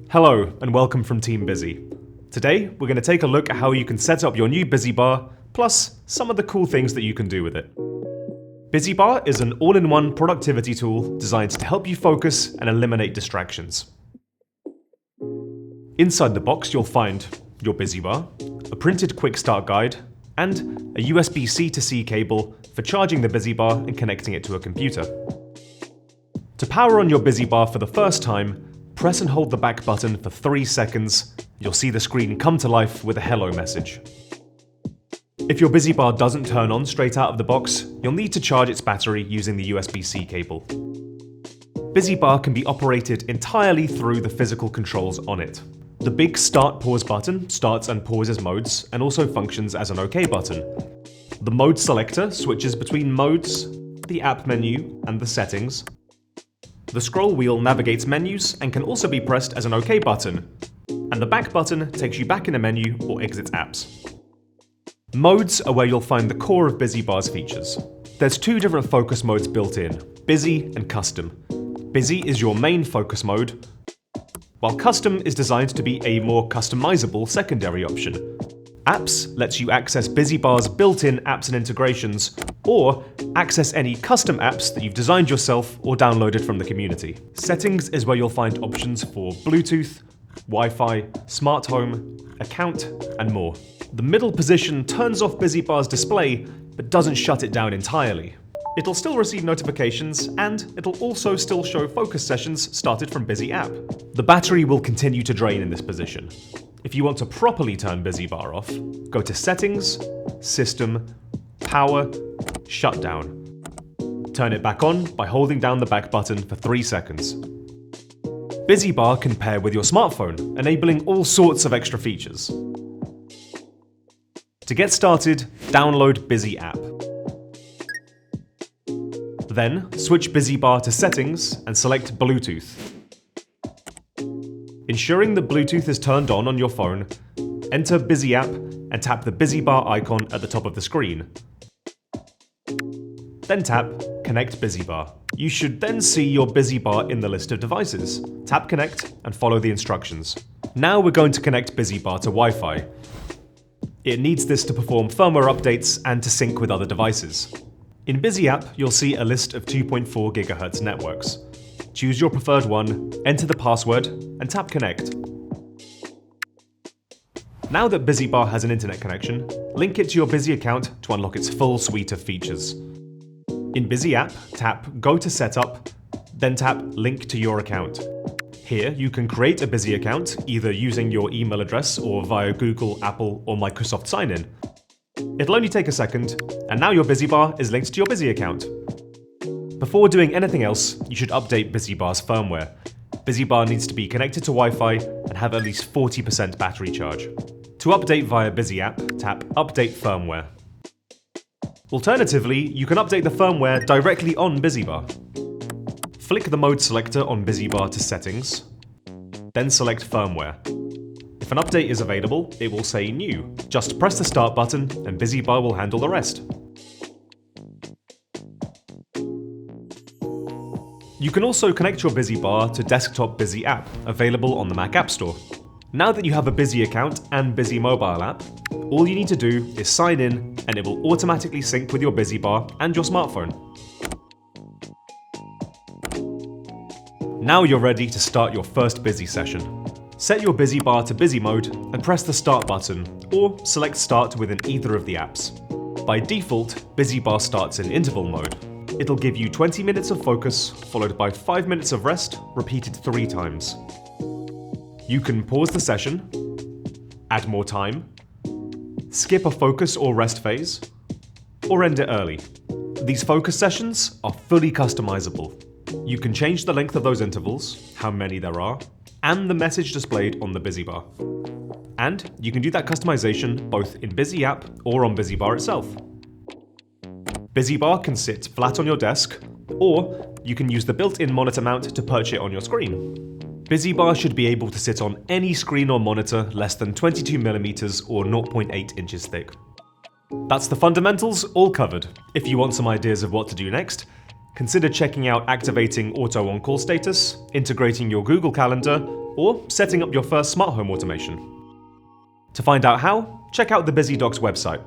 Hello and welcome from Team Busy. Today we're going to take a look at how you can set up your new Busy Bar, plus some of the cool things that you can do with it. Busy Bar is an all-in-one productivity tool designed to help you focus and eliminate distractions. Inside the box you'll find your Busy Bar, a printed quick start guide, and a USB-C to C cable for charging the Busy Bar and connecting it to a computer. To power on your Busy Bar for the first time, press and hold the back button for 3 seconds. You'll see the screen come to life with a hello message. If your Busy Bar doesn't turn on straight out of the box, you'll need to charge its battery using the USB-C cable. Busy Bar can be operated entirely through the physical controls on it. The big Start/Pause button starts and pauses modes and also functions as an OK button. The mode selector switches between modes, the app menu, and the settings. The scroll wheel navigates menus and can also be pressed as an OK button, and the back button takes you back in a menu or exits apps. Modes are where you'll find the core of Busy Bar's features. There's 2 different focus modes built in, Busy and Custom. Busy is your main focus mode, while Custom is designed to be a more customizable secondary option. Apps lets you access Busy Bar's built-in apps and integrations, or access any custom apps that you've designed yourself or downloaded from the community. Settings is where you'll find options for Bluetooth, Wi-Fi, smart home, account, and more. The middle position turns off Busy Bar's display, but doesn't shut it down entirely. It'll still receive notifications, and it'll also still show focus sessions started from Busy app. The battery will continue to drain in this position. If you want to properly turn Busy Bar off, go to Settings, System, Power, Shutdown. Turn it back on by holding down the back button for 3 seconds. Busy Bar can pair with your smartphone, enabling all sorts of extra features. To get started, download Busy app. Then, switch Busy Bar to Settings and select Bluetooth. Ensuring that Bluetooth is turned on your phone, enter Busy app and tap the Busy Bar icon at the top of the screen. Then tap Connect Busy Bar. You should then see your Busy Bar in the list of devices. Tap Connect and follow the instructions. Now we're going to connect Busy Bar to Wi-Fi. It needs this to perform firmware updates and to sync with other devices. In Busy app, you'll see a list of 2.4 GHz networks. Choose your preferred one, enter the password, and tap Connect. Now that Busy Bar has an internet connection, link it to your Busy account to unlock its full suite of features. In Busy app, tap Go to Setup, then tap Link to your account. Here, you can create a Busy account, either using your email address or via Google, Apple, or Microsoft Sign-in. It'll only take a second, and now your Busy Bar is linked to your Busy account. Before doing anything else, you should update Busy Bar's firmware. Busy Bar needs to be connected to Wi-Fi and have at least 40% battery charge. To update via Busy app, tap Update Firmware. Alternatively, you can update the firmware directly on Busy Bar. Flick the mode selector on Busy Bar to Settings, then select Firmware. If an update is available, it will say New. Just press the Start button and Busy Bar will handle the rest. You can also connect your Busy Bar to Desktop Busy app, available on the Mac App Store. Now that you have a Busy account and Busy mobile app, all you need to do is sign in and it will automatically sync with your Busy Bar and your smartphone. Now you're ready to start your first Busy session. Set your Busy Bar to Busy mode and press the Start button, or select Start within either of the apps. By default, Busy Bar starts in interval mode. It'll give you 20 minutes of focus, followed by 5 minutes of rest, repeated 3 times. You can pause the session, add more time, skip a focus or rest phase, or end it early. These focus sessions are fully customizable. You can change the length of those intervals, how many there are, and the message displayed on the Busy Bar. And you can do that customization both in Busy app or on Busy Bar itself. Busy Bar can sit flat on your desk, or you can use the built-in monitor mount to perch it on your screen. Busy Bar should be able to sit on any screen or monitor less than 22mm or 0.8 inches thick. That's the fundamentals all covered. If you want some ideas of what to do next, consider checking out activating auto on-call status, integrating your Google Calendar, or setting up your first smart home automation. To find out how, check out the BusyDocs website.